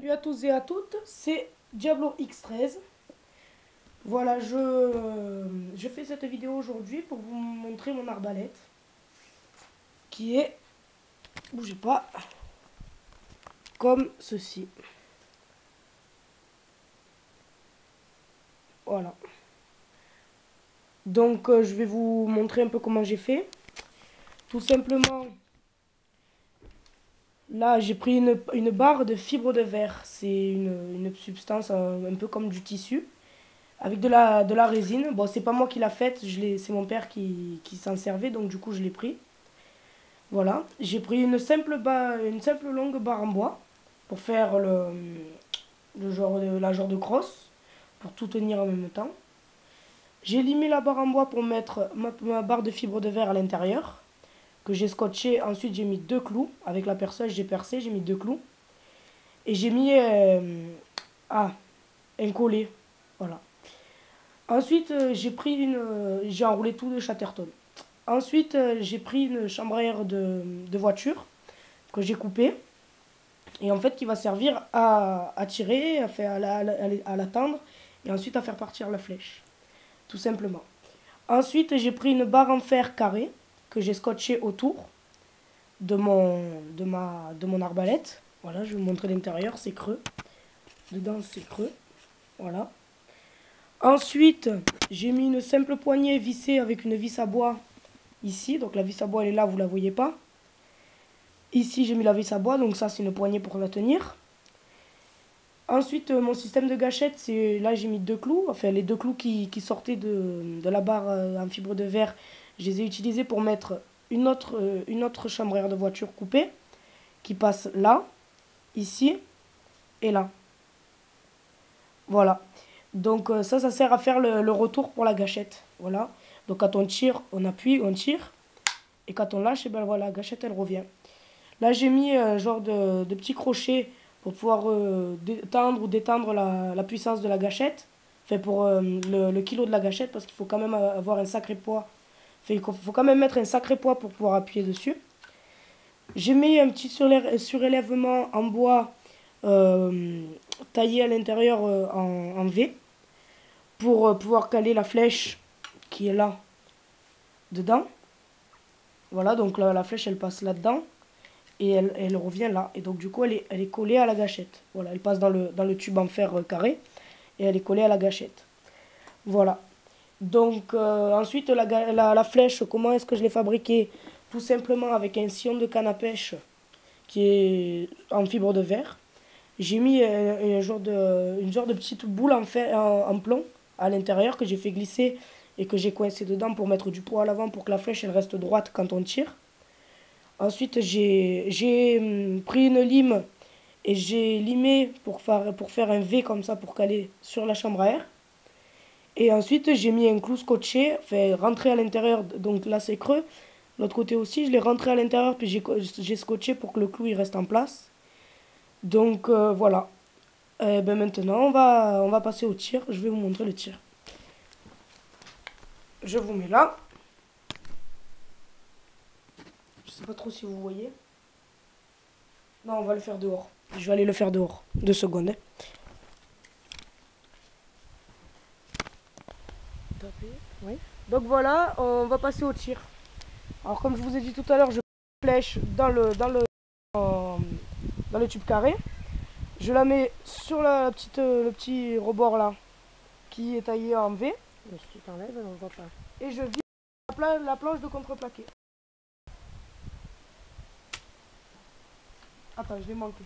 Salut à tous et à toutes, c'est Diablo X13. Voilà, je fais cette vidéo aujourd'hui pour vous montrer mon arbalète. Qui est, bougez pas, comme ceci. Voilà. Donc je vais vous montrer un peu comment j'ai fait. Tout simplement, là j'ai pris une barre de fibre de verre. C'est une substance un peu comme du tissu. Avec de la résine. Bon, c'est pas moi qui l'a faite, c'est mon père qui s'en servait, donc du coup je l'ai pris. Voilà, j'ai pris une simple longue barre en bois pour faire la genre de crosse, pour tout tenir en même temps. J'ai limé la barre en bois pour mettre ma barre de fibre de verre à l'intérieur, que j'ai scotché. Ensuite j'ai mis 2 clous, avec la perceuse j'ai percé, j'ai mis 2 clous. Et j'ai mis un collet, voilà. Ensuite j'ai enroulé tout de Chatterton. Ensuite j'ai pris une chambre à air de voiture que j'ai coupée. Et en fait qui va servir à tirer, à l'attendre et ensuite à faire partir la flèche. Tout simplement. Ensuite j'ai pris une barre en fer carré que j'ai scotché autour de mon arbalète. Voilà, je vais vous montrer l'intérieur, c'est creux. Dedans c'est creux. Voilà. Ensuite j'ai mis une simple poignée vissée avec une vis à bois ici. Donc la vis à bois elle est là, vous la voyez pas. Ici j'ai mis la vis à bois, donc ça c'est une poignée pour la tenir. Ensuite mon système de gâchette, c'est là j'ai mis 2 clous, enfin les 2 clous qui sortaient de la barre en fibre de verre, je les ai utilisés pour mettre une autre chambre à air de voiture coupée, qui passe là, ici et là. Voilà, donc ça sert à faire le retour pour la gâchette, voilà. Donc quand on tire, on appuie, on tire, et quand on lâche, et ben voilà, la gâchette elle revient. Là j'ai mis genre de petits crochets pour pouvoir tendre ou détendre la puissance de la gâchette. Enfin pour le kilo de la gâchette, parce qu'il faut quand même avoir un sacré poids. Enfin, il faut quand même mettre un sacré poids pour pouvoir appuyer dessus. J'ai mis un petit surélèvement en bois taillé à l'intérieur en V. Pour pouvoir caler la flèche qui est là, dedans. Voilà, donc la flèche elle passe là-dedans. Et elle revient là. Et donc du coup elle est collée à la gâchette. Voilà, elle passe dans le tube en fer carré. Et elle est collée à la gâchette. Voilà. Donc ensuite la flèche, comment est-ce que je l'ai fabriquée? Tout simplement avec un sillon de canne à pêche qui est en fibre de verre. J'ai mis une genre de petite boule en plomb à l'intérieur que j'ai fait glisser et que j'ai coincé dedans pour mettre du poids à l'avant pour que la flèche elle reste droite quand on tire. Ensuite, j'ai pris une lime et j'ai limé pour faire un V comme ça pour caler sur la chambre à air. Et ensuite, j'ai mis un clou scotché, enfin rentré à l'intérieur, donc là c'est creux. L'autre côté aussi, je l'ai rentré à l'intérieur, puis j'ai scotché pour que le clou il reste en place. Donc voilà. Ben maintenant, on va passer au tir. Je vais vous montrer le tir. Je vous mets là. Je sais pas trop si vous voyez. Non, on va le faire dehors. Je vais aller le faire dehors. 2 secondes. Hein. Oui. Donc voilà, on va passer au tir. Alors comme je vous ai dit tout à l'heure, je mets la flèche dans le tube carré. Je la mets sur le petit rebord là, qui est taillé en V. Mais si tu t'enlèves, on voit pas. Et je vise la planche de contreplaqué. Attends, je vais manquer.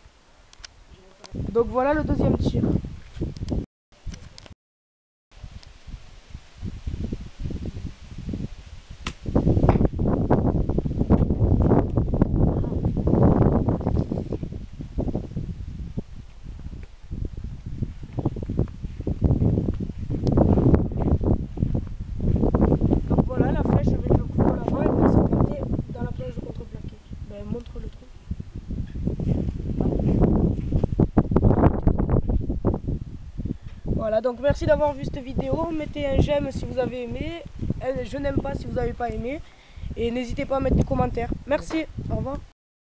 Donc voilà le deuxième tir. Donc voilà la flèche avec le clou à l'avant et puis c'est planté dans la planche de contreplaqué. Ben montre le trou. Voilà, donc merci d'avoir vu cette vidéo. Mettez un j'aime si vous avez aimé. Je n'aime pas si vous n'avez pas aimé. Et n'hésitez pas à mettre des commentaires. Merci, au revoir.